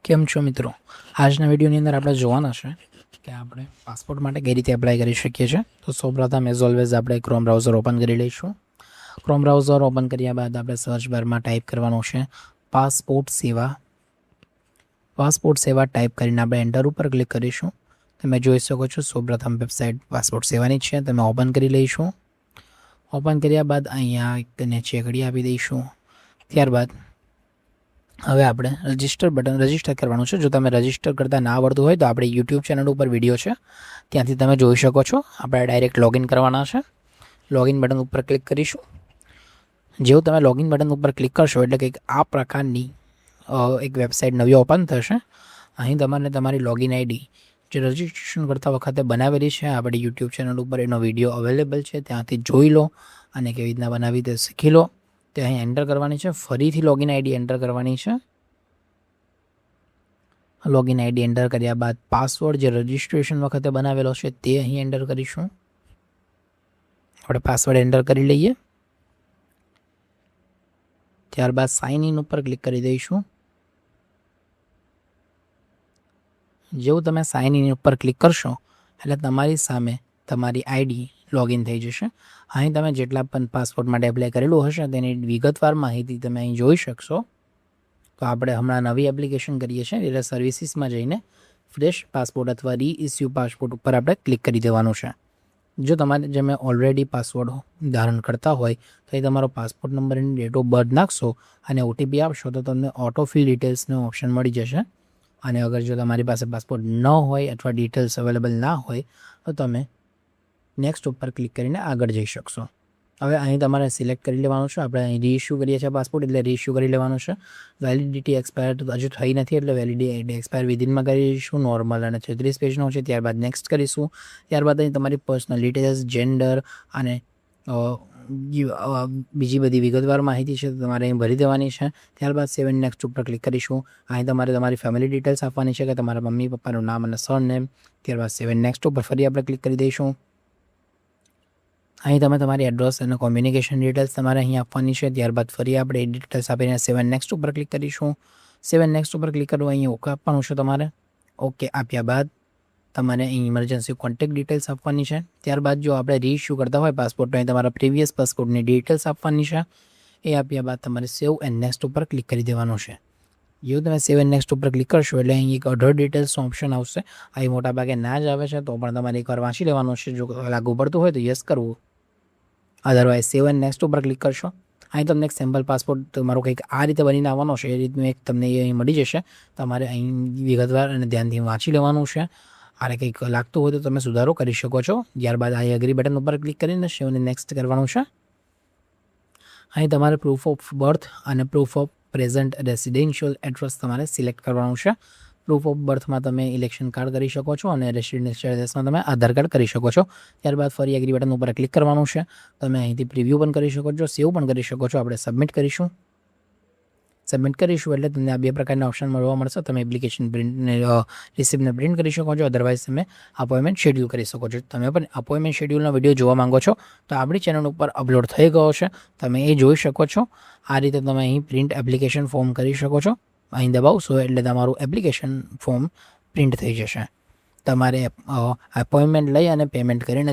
કેમ છો મિત્રો? આજના વિડીયોની અંદર આપણે જોવાના છે કે આપણે પાસપોર્ટ માટે કઈ રીતે એપ્લાય કરી શકીએ છીએ. તો સૌપ્રથમ એઝ ઓલવેઝ આપણે ક્રોમ બ્રાઉઝર ઓપન કરી લઈશું. ક્રોમ બ્રાઉઝર ઓપન કર્યા બાદ આપણે સર્ચ બારમાં ટાઈપ કરવાનું છે પાસપોર્ટ સેવા. પાસપોર્ટ સેવા ટાઈપ કરીને આપણે એન્ટર ઉપર ક્લિક કરીશું. તમે જોઈ શકો છો સૌપ્રથમ વેબસાઇટ પાસપોર્ટ સેવાની છે. તમે ઓપન કરી લઈશું. ઓપન કર્યા બાદ અહીંયા એક નીચે ઘડી આપી દઈશું. ત્યારબાદ હવે આપણે રજિસ્ટર કરવાનું છે. જો તમે રજિસ્ટર કરતાં ના આવડતું હોય તો આપણે યુટ્યુબ ચેનલ ઉપર વિડીયો છે, ત્યાંથી તમે જોઈ શકો છો. આપણે ડાયરેક્ટ લોગિન કરવાના છે. લોગિન બટન ઉપર ક્લિક કરીશું. જેવું તમે લોગિન બટન ઉપર ક્લિક કરશો એટલે કંઈક આ પ્રકારની એક વેબસાઇટ નવી ઓપન થશે. અહીં તમારે તમારી લોગિન આઈડી જે રજિસ્ટ્રેશન કરતા વખતે બનાવેલી છે આપણી યુટ્યુબ ચેનલ ઉપર એનો વિડીયો અવેલેબલ છે, ત્યાંથી જોઈ લો અને કેવી રીતના બનાવી તે શીખી લો. તે અહીં એન્ટર કરવાની છે. ફરીથી લોગિન આઈડી એન્ટર કરવાની છે. લોગિન આઈડી એન્ટર કર્યા બાદ પાસવર્ડ જે રજિસ્ટ્રેશન વખતે બનાવેલો છે તે અહીં એન્ટર કરીશું. આપણે પાસવર્ડ એન્ટર કરી લઈએ. ત્યારબાદ સાઇન ઇન ઉપર ક્લિક કરી દઈશું. જેવું તમે સાઇન ઇન ઉપર ક્લિક કરશો એટલે તમારી સામે તમારી આઈડી લોગિન થઈ જશે. અહીં તમે જેટલા પણ પાસપોર્ટ માટે એપ્લાય કરેલું હશે તેની વિગતવાર માહિતી તમે અહીં જોઈ શકશો. તો આપણે હમણાં નવી એપ્લિકેશન કરીએ છીએ એટલે સર્વિસીસમાં જઈને ફ્રેશ પાસપોર્ટ અથવા રીઇસ્યુ પાસપોર્ટ ઉપર આપણે ક્લિક કરી દેવાનું છે. જો તમારે જેમ ઓલરેડી પાસવર્ડ ધારણ કરતા હોય તો એ તમારો પાસપોર્ટ નંબર અને ડેટ ઓફ બર્થ નાખશો અને ઓટીપી આપશો તો તમને ઓટોફિલ ડિટેલ્સનો ઓપ્શન મળી જશે. અને અગર જો તમારી પાસે પાસપોર્ટ ન હોય અથવા ડિટેલ્સ અવેલેબલ ના હોય તો તમે નેક્સ્ટ ઉપર ક્લિક કરીને આગળ જઈ શકશો. હવે અહીં તમારે સિલેક્ટ કરી લેવાનું છે. આપણે અહીં રીઇસ્યુ કરીએ છીએ પાસપોર્ટ એટલે રીઇસ્યુ કરી લેવાનું છે. વેલિડિટી એક્સપાયર તો હજુ થઈ નથી એટલે વેલિડિટી એક્સપાયર વિધિનમાં કરીશું. નોર્મલ અને 36 પેજનો છે. ત્યારબાદ નેક્સ્ટ કરીશું. ત્યારબાદ અહીં તમારી પર્સનલ ડિટેલ્સ, જેન્ડર અને બીજી બધી વિગતવાર માહિતી છે તમારે અહીં ભરી દેવાની છે. ત્યારબાદ સેવ એન્ડ નેક્સ્ટ ઉપર ક્લિક કરીશું. અહીં તમારે તમારી ફેમિલી ડિટેલ્સ આપવાની છે કે તમારા મમ્મી પપ્પાનું નામ અને સરનેમ. ત્યારબાદ સેવ એન્ડ નેક્સ્ટ ઉપર ફરી આપણે ક્લિક કરી દઈશું. અહીં તમે તમારી એડ્રેસ અને કોમ્યુનિકેશન ડિટેલ્સ તમારે અહીં આપવાની છે. ત્યારબાદ ફરી આપણે એ ડિટેલ્સ આપીને સેવ એન્ડ નેક્સ્ટ ઉપર ક્લિક કરીશું. સેવ એન્ડ નેક્સ્ટ ઉપર ક્લિક કરવું, અહીં ઓકે આપવાનું છે તમારે. ઓકે આપ્યા બાદ તમારે અહીં ઇમરજન્સી કોન્ટેક્ટ ડિટેલ્સ આપવાની છે. ત્યારબાદ જો આપણે રીઇસ્યુ કરતા હોય પાસપોર્ટ તો અહીં તમારા પ્રીવિયસ પાસપોર્ટની ડિટેલ્સ આપવાની છે. એ આપ્યા બાદ તમારે સેવ એન્ડ નેક્સ્ટ ઉપર ક્લિક કરી દેવાનું છે. જેવું તમે સેવ એન્ડ નેક્સ્ટ ઉપર ક્લિક કરશો એટલે અહીં એક અધર ડિટેલ્સનો ઓપ્શન આવશે. અહીં મોટાભાગે ના જ આવે છે તો પણ તમારે એકવાર વાંચી લેવાનું છે. જો લાગુ પડતું હોય તો યસ કરવું, અધરવાઇઝ સેવ એન્ડ નેક્સ્ટ ઉપર ક્લિક કરશો. અહીં તમને એક સેમ્પલ પાસપોર્ટ તમારો કંઈક આ રીતે બનીને આવવાનો છે. એ રીતનું એક તમને અહીં મળી જશે. તમારે અહીં વિગતવાર અને ધ્યાનથી વાંચી લેવાનું છે. આને કંઈક લાગતું હોય તો તમે સુધારો કરી શકો છો. ત્યારબાદ આ એગ્રી બટન ઉપર ક્લિક કરીને સેવ અને નેક્સ્ટ કરવાનું છે. અહીં તમારે પ્રૂફ ઓફ બર્થ અને proof of present residential address તમારે સિલેક્ટ કરવાનું છે. પ્રૂફ ઓફ બર્થમાં તમે ઇલેક્શન કાર્ડ કરી શકો છો અને રેસિડેન્શિયલ એડ્રેસમાં તમે આધાર કાર્ડ કરી શકો છો. ત્યારબાદ ફરી એગ્રી બટન ઉપર ક્લિક કરવાનું છે. તમે અહીંથી પ્રિવ્યૂ પણ કરી શકો છો, સેવ પણ કરી શકો છો. આપણે સબમિટ કરીશું. સબમિટ કરીશું એટલે તમને આ બે પ્રકારના ઓપ્શન મળવા મળશે. તમે એપ્લિકેશન રિસિપ્ટને પ્રિન્ટ કરી શકો છો, અધરવાઇઝ તમે અપોઇન્ટમેન્ટ શેડ્યુલ કરી શકો છો. તમે પણ અપોઇન્ટમેન્ટ શેડ્યુલનો વિડીયો જોવા માંગો છો તો આપણી ચેનલ ઉપર અપલોડ થઈ ગયો છે, તમે એ જોઈ શકો છો. આ રીતે તમે અહીં પ્રિન્ટ એપ્લિકેશન ફોર્મ કરી શકો છો. અહીં દબાવશો એટલે તમારું એપ્લિકેશન ફોર્મ પ્રિન્ટ થઈ જશે. તમારે અપોઇન્ટમેન્ટ લઈ અને પેમેન્ટ કરીને